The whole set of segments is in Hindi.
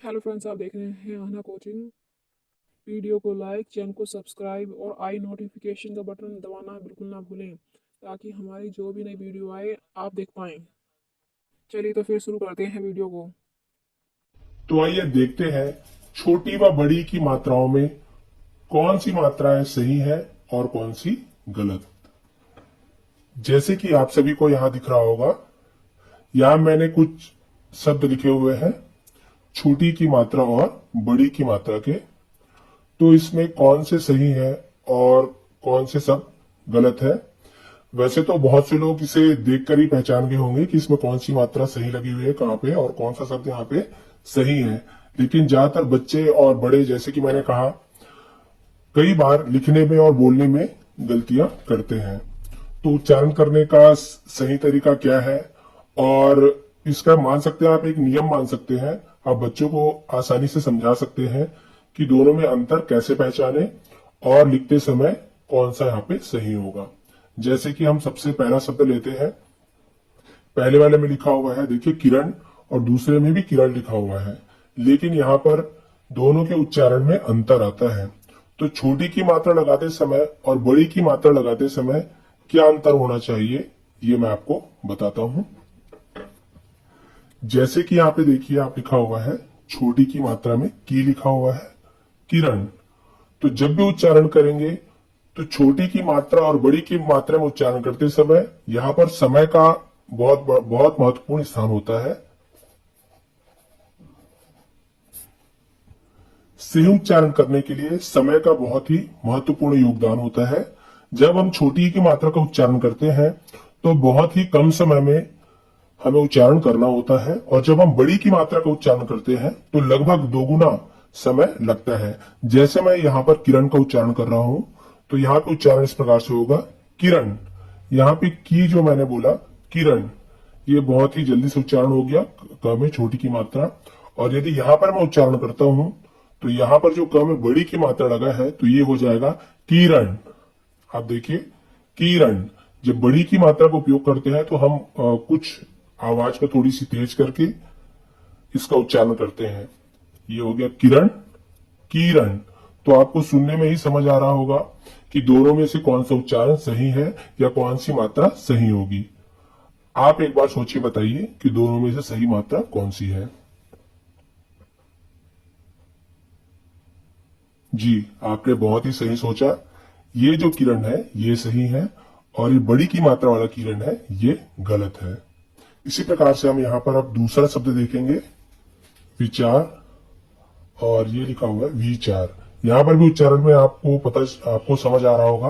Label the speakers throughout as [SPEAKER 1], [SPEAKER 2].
[SPEAKER 1] हेलो फ्रेंड्स, आप देख रहे हैं आना कोचिंग। वीडियो को लाइक, चैनल को सब्सक्राइब और आई नोटिफिकेशन का बटन दबाना बिल्कुल ना भूलें ताकि हमारी जो भी नई वीडियो आए आप देख पाएं। चलिए तो फिर शुरू करते हैं वीडियो को।
[SPEAKER 2] तो आइए देखते हैं छोटी व बड़ी की मात्राओं में कौन सी मात्राएं सही है और कौन सी गलत। जैसे कि आप सभी को यहां दिख रहा होगा, यहां मैंने कुछ शब्द लिखे हुए हैं छोटी की मात्रा और बड़ी की मात्रा के। तो इसमें कौन से सही है और कौन से सब गलत है। वैसे तो बहुत से लोग इसे देखकर ही पहचान गए होंगे कि इसमें कौन सी मात्रा सही लगी हुई है कहाँ पे और कौन सा शब्द यहाँ पे सही है। लेकिन ज्यादातर बच्चे और बड़े, जैसे कि मैंने कहा, कई बार लिखने में और बोलने में गलतियां करते हैं। तो उच्चारण करने का सही तरीका क्या है, और इसका मान सकते हैं आप एक नियम मान सकते हैं। आप बच्चों को आसानी से समझा सकते हैं कि दोनों में अंतर कैसे पहचाने और लिखते समय कौन सा यहाँ पे सही होगा। जैसे कि हम सबसे पहला शब्द लेते हैं। पहले वाले में लिखा हुआ है, देखिए, किरण, और दूसरे में भी किरण लिखा हुआ है, लेकिन यहाँ पर दोनों के उच्चारण में अंतर आता है। तो छोटी की मात्रा लगाते समय और बड़ी की मात्रा लगाते समय क्या अंतर होना चाहिए, ये मैं आपको बताता हूं। जैसे कि यहाँ पे देखिए, आप लिखा हुआ है छोटी की मात्रा में की लिखा हुआ है किरण। तो जब भी उच्चारण करेंगे तो छोटी की मात्रा और बड़ी की मात्रा में उच्चारण करते समय यहाँ पर समय का बहुत बहुत महत्वपूर्ण स्थान होता है। सही उच्चारण करने के लिए समय का बहुत ही महत्वपूर्ण योगदान होता है। जब हम छोटी की मात्रा का उच्चारण करते हैं तो बहुत ही कम समय में हमें उच्चारण करना होता है, और जब हम बड़ी की मात्रा का उच्चारण करते हैं तो लगभग दोगुना समय लगता है। जैसे मैं यहाँ पर किरण का उच्चारण कर रहा हूं, तो यहाँ पे उच्चारण इस प्रकार से होगा किरण। यहाँ पे की जो मैंने बोला किरण, ये बहुत ही जल्दी से उच्चारण हो गया, क में छोटी की मात्रा। और यदि यहाँ पर मैं उच्चारण करता हूं तो यहाँ पर जो क में बड़ी की मात्रा लगा है तो ये हो जाएगा किरण। आप देखिए, किरण। जब बड़ी की मात्रा का उपयोग करते हैं तो हम कुछ आवाज को थोड़ी सी तेज करके इसका उच्चारण करते हैं। ये हो गया किरण, किरण। तो आपको सुनने में ही समझ आ रहा होगा कि दोनों में से कौन सा उच्चारण सही है या कौन सी मात्रा सही होगी। आप एक बार सोचिए, बताइए कि दोनों में से सही मात्रा कौन सी है। जी, आपने बहुत ही सही सोचा। ये जो किरण है ये सही है, और ये बड़ी की मात्रा वाला किरण है ये गलत है। इसी प्रकार से हम यहाँ पर अब दूसरा शब्द देखेंगे, विचार, और ये लिखा हुआ है विचार। यहाँ पर भी उच्चारण में आपको समझ आ रहा होगा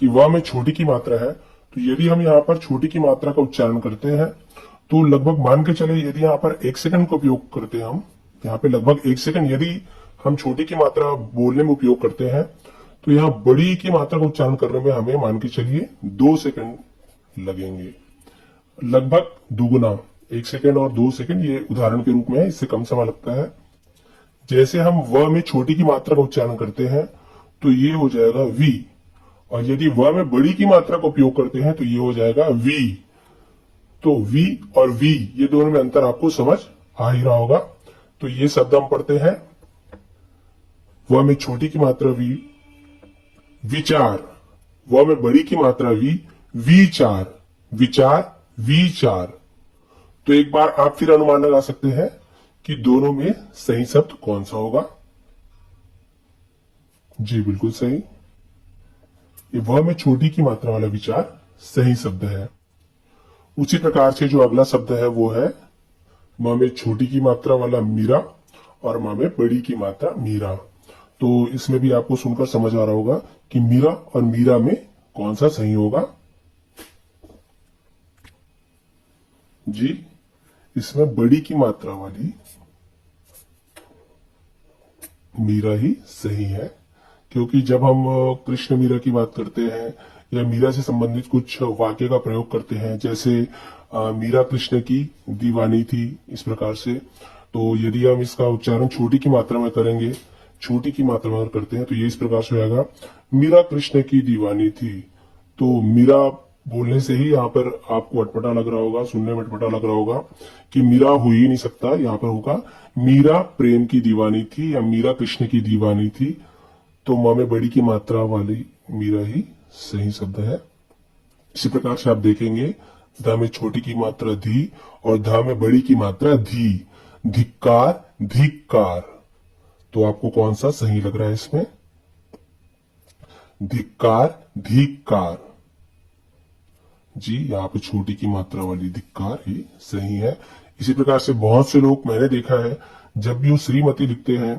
[SPEAKER 2] कि वह में छोटी की मात्रा है। तो यदि हम यहाँ पर छोटी की मात्रा का उच्चारण करते हैं तो लगभग मान के चले, यदि यहाँ पर 1 सेकंड का उपयोग करते हैं हम, यहाँ पे लगभग 1 सेकंड यदि हम छोटी की मात्रा बोलने में उपयोग करते हैं तो यहाँ बड़ी की मात्रा का उच्चारण करने में हमें मान के चलिए 2 सेकंड लगेंगे। लगभग दुगुना, 1 सेकंड और 2 सेकंड ये उदाहरण के रूप में है, इससे कम समय लगता है। जैसे हम व में छोटी की मात्रा का उच्चारण करते हैं तो ये हो जाएगा वी, और यदि व में बड़ी की मात्रा का उपयोग करते हैं तो ये हो जाएगा वी। तो वी और वी, ये दोनों में अंतर आपको समझ आ ही रहा होगा। तो ये शब्द हम पढ़ते हैं, व में छोटी की मात्रा वी, विचार। व में बड़ी की मात्रा वी, विचार, विचार, विचार। तो एक बार आप फिर अनुमान लगा सकते हैं कि दोनों में सही शब्द कौन सा होगा। जी बिल्कुल सही, ये व में छोटी की मात्रा वाला विचार सही शब्द है। उसी प्रकार से जो अगला शब्द है वो है म में छोटी की मात्रा वाला मीरा, और म में बड़ी की मात्रा मीरा। तो इसमें भी आपको सुनकर समझ आ रहा होगा कि मीरा और मीरा में कौन सा सही होगा। जी, इसमें बड़ी की मात्रा वाली मीरा ही सही है, क्योंकि जब हम कृष्ण मीरा की बात करते हैं या मीरा से संबंधित कुछ वाक्य का प्रयोग करते हैं, जैसे मीरा कृष्ण की दीवानी थी, इस प्रकार से, तो यदि हम इसका उच्चारण छोटी की मात्रा में करेंगे, छोटी की मात्रा में करते हैं तो ये इस प्रकार से हो जाएगा, मीरा कृष्ण की दीवानी थी। तो मीरा बोलने से ही यहाँ पर आपको अटपटा लग रहा होगा, सुनने में अटपटा लग रहा होगा कि मीरा हो ही नहीं सकता, यहाँ पर होगा मीरा प्रेम की दीवानी थी या मीरा कृष्ण की दीवानी थी। तो म में बड़ी की मात्रा वाली मीरा ही सही शब्द है। इसी प्रकार से आप देखेंगे ध में छोटी की मात्रा धी और ध में बड़ी की मात्रा धी। धिक्कार, धिक्कार। तो आपको कौन सा सही लग रहा है इसमें? धिक्कार, धिक्कार। जी, यहाँ पे छोटी की मात्रा वाली धिक्कार ही सही है। इसी प्रकार से बहुत से लोग मैंने देखा है जब भी वो श्रीमती लिखते हैं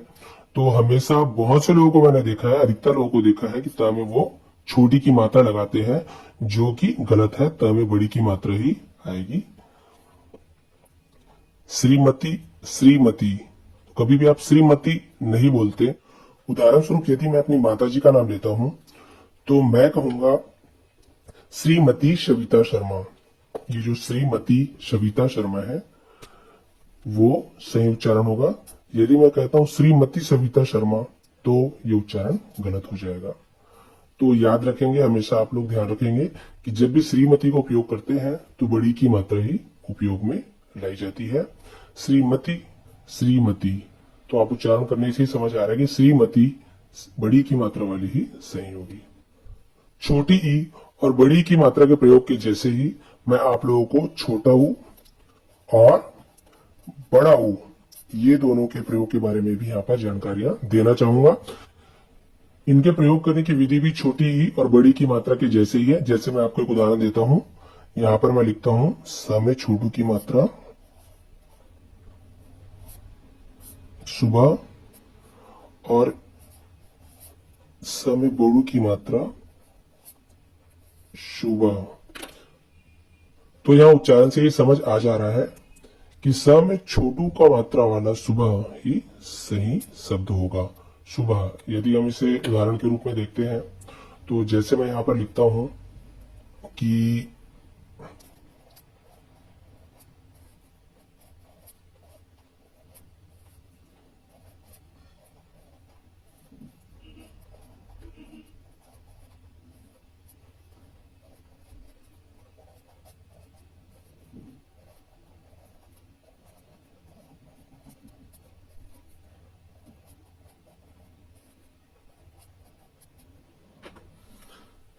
[SPEAKER 2] तो हमेशा बहुत से लोगों को मैंने देखा है, अधिकतर लोगों को देखा है कि त में वो छोटी की मात्रा लगाते हैं, जो कि गलत है। त में बड़ी की मात्रा ही आएगी। श्रीमती, श्रीमती। कभी भी आप श्रीमती नहीं बोलते। उदाहरण स्वरूप यदि मैं अपनी माताजी का नाम लेता हूं तो मैं कहूंगा श्रीमती शविता शर्मा। ये जो श्रीमती शविता शर्मा है वो सही उच्चारण होगा। यदि मैं कहता हूं श्रीमती सविता शर्मा तो ये उच्चारण गलत हो जाएगा। तो याद रखेंगे, हमेशा आप लोग ध्यान रखेंगे कि जब भी श्रीमती का उपयोग करते हैं तो बड़ी की मात्रा ही उपयोग में लाई जाती है। श्रीमती, श्रीमती। तो आप उच्चारण करने से ही समझ आ रहा है कि श्रीमती बड़ी की मात्रा वाली ही सही होगी। छोटी ई और बड़ी की मात्रा के प्रयोग के जैसे ही मैं आप लोगों को छोटा ऊ और बड़ा ऊ, ये दोनों के प्रयोग के बारे में भी यहाँ पर जानकारियां देना चाहूंगा। इनके प्रयोग करने की विधि भी छोटी ई और बड़ी की मात्रा के जैसे ही है। जैसे मैं आपको एक उदाहरण देता हूं, यहां पर मैं लिखता हूं स में छोटू की मात्रा सुबह और स में बड़ू की मात्रा सुबह। तो यहां उच्चारण से ये समझ आ जा रहा है कि स में छोटू का मात्रा वाला सुबह ही सही शब्द होगा। सुबह। यदि हम इसे उदाहरण के रूप में देखते हैं तो जैसे मैं यहां पर लिखता हूं कि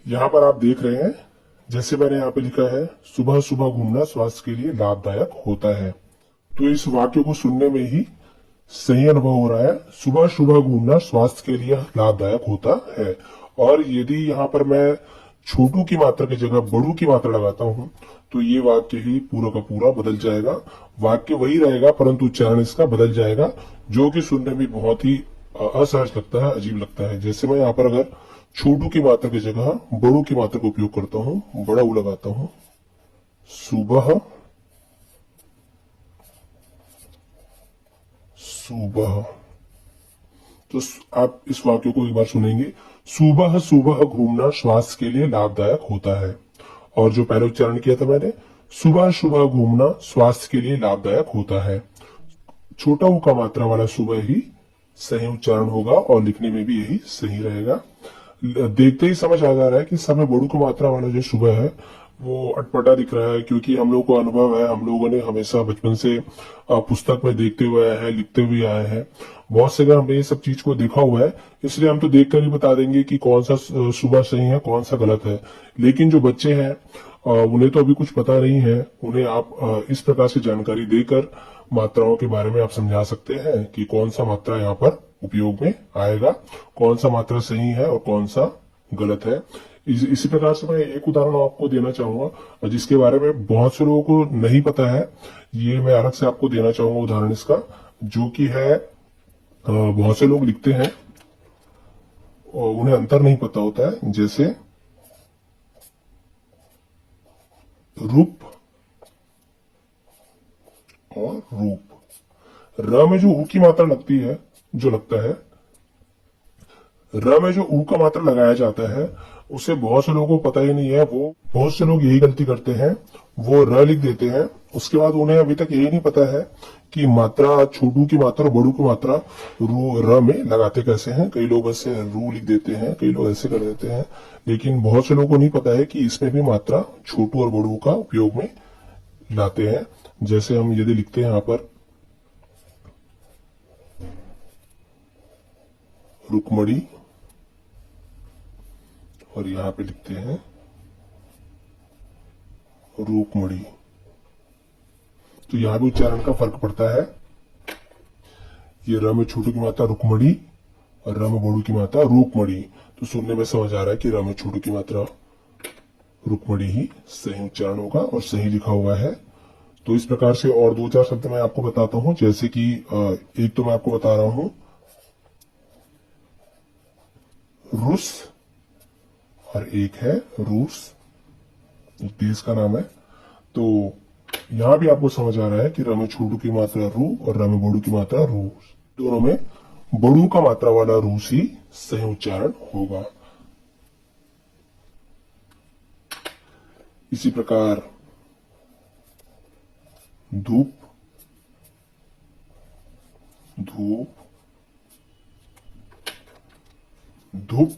[SPEAKER 2] यहां पर आप देख रहे हैं, जैसे मैंने यहां पे लिखा है सुबह सुबह घूमना स्वास्थ्य के लिए लाभदायक होता है। तो इस वाक्य को सुनने में ही सही अनुभव हो रहा है। सुबह सुबह घूमना स्वास्थ्य के लिए लाभदायक होता है। और यदि यहाँ पर मैं छोटू की मात्रा की जगह बड़ू की मात्रा लगाता हूं तो ये वाक्य ही पूरा का पूरा बदल जाएगा। वाक्य वही रहेगा परंतु उच्चारण इसका बदल जाएगा, जो कि सुनने में बहुत ही असहज लगता है, अजीब लगता है। जैसे मैं यहाँ पर अगर छोटू की मात्रा की जगह बड़ू की मात्रा का उपयोग करता हूं, बड़ा ऊ लगाता हूं, सुबह सुबह। तो आप इस वाक्य को एक बार सुनेंगे, सुबह सुबह घूमना स्वास्थ्य के लिए लाभदायक होता है। और जो पहले उच्चारण किया था मैंने, सुबह सुबह घूमना स्वास्थ्य के लिए लाभदायक होता है। छोटा ऊ का मात्रा वाला सुबह ही सही उच्चारण होगा और लिखने में भी यही सही रहेगा। देखते ही समझ आ जा रहा है कि समय बड़ू की मात्रा वाला जो सुबह है वो अटपटा दिख रहा है, क्योंकि हम लोग को अनुभव है, हम लोगों ने हमेशा बचपन से पुस्तक में देखते हुए आए हैं, लिखते हुए आए हैं। बहुत से अगर हमने ये सब चीज को देखा हुआ है, इसलिए हम तो देखकर ही बता देंगे कि कौन सा सुबह सही है, कौन सा गलत है। लेकिन जो बच्चे हैं उन्हें तो अभी कुछ पता नहीं है। उन्हें आप इस प्रकार से जानकारी देकर मात्राओं के बारे में आप समझा सकते हैं कि कौन सा मात्रा यहाँ पर उपयोग में आएगा, कौन सा मात्रा सही है और कौन सा गलत है। इसी प्रकार से मैं एक उदाहरण आपको देना चाहूंगा जिसके बारे में बहुत से लोगों को नहीं पता है। ये मैं अलग से आपको देना चाहूंगा उदाहरण इसका, जो कि है बहुत से लोग लिखते हैं और उन्हें अंतर नहीं पता होता है। जैसे रूप और रूप। र में जो ऊ की मात्रा लगती है, जो लगता है, र में जो ऊ का मात्रा लगाया जाता है उसे बहुत से लोगों को पता ही नहीं है। वो बहुत से लोग यही गलती करते हैं, वो र लिख देते हैं, उसके बाद उन्हें अभी तक यही नहीं पता है कि मात्रा, छोटू की मात्रा और बड़ू की मात्रा रू र में लगाते कैसे हैं। कई लोग ऐसे रू लिख देते हैं, कई लोग ऐसे कर देते हैं, लेकिन बहुत से लोगों को नहीं पता है कि इसमें भी मात्रा छोटू और बड़ू का उपयोग में लाते हैं। जैसे हम यदि लिखते हैं यहाँ पर रुकमणी, और यहाँ पे लिखते हैं रूपमणी, तो यहाँ भी उच्चारण का फर्क पड़ता है। ये र में छोटू की मात्रा रुकमणी और र में बड़ू की मात्रा रूपमणी। तो सुनने में समझ आ रहा है कि र में छोटू की मात्रा रुकमणी ही सही उच्चारण होगा और सही लिखा हुआ है। तो इस प्रकार से और दो चार शब्द मैं आपको बताता हूं, जैसे कि एक तो मैं आपको बता रहा हूं रूस, और एक है रूस, एक देश का नाम है। तो यहां भी आपको समझ आ रहा है कि र में छोटू की मात्रा रू और र में बड़ू की मात्रा रूस, दोनों में बड़ू का मात्रा वाला रूस ही सही उच्चारण होगा। इसी प्रकार धूप, धूप, धूप,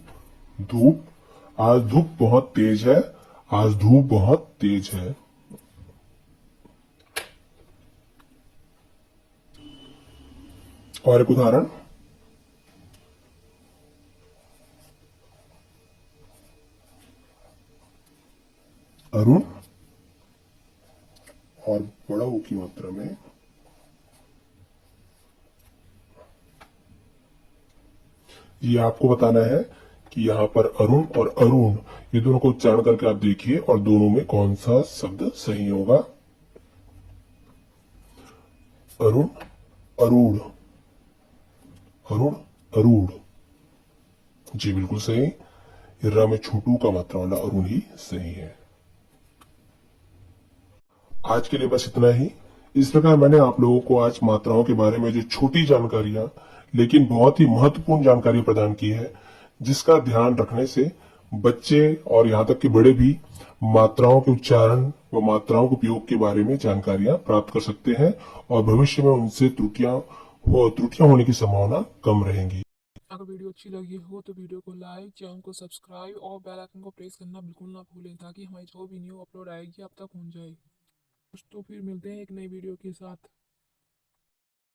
[SPEAKER 2] धूप। आज धूप बहुत तेज है, आज धूप बहुत तेज है। और एक उदाहरण, अरुण और बड़ा ऊ की मात्रा में ये आपको बताना है कि यहाँ पर अरुण और अरुण, ये दोनों को उच्चारण करके आप देखिए और दोनों में कौन सा शब्द सही होगा। अरुण, अरूढ़, अरुण, अरूढ़, जी बिल्कुल सही। र में छोटू का मात्रा वाला अरुण ही सही है। आज के लिए बस इतना ही। इस प्रकार मैंने आप लोगों को आज मात्राओं के बारे में जो छोटी जानकारियां लेकिन बहुत ही महत्वपूर्ण जानकारी प्रदान की है, जिसका ध्यान रखने से बच्चे और यहाँ तक कि बड़े भी मात्राओं के उच्चारण व मात्राओं के उपयोग के बारे में जानकारियां प्राप्त कर सकते हैं और भविष्य में उनसे त्रुटियां होने की संभावना कम रहेंगी।
[SPEAKER 1] अगर वीडियो अच्छी लगी हो तो वीडियो को लाइक, चैनल को सब्सक्राइब और बेल आइकन को प्रेस करना बिल्कुल ना भूलें, ताकि हमारी जो भी न्यू अपलोड आएगी आप तक पहुंच जाए। तो फिर मिलते हैं एक नई वीडियो के साथ।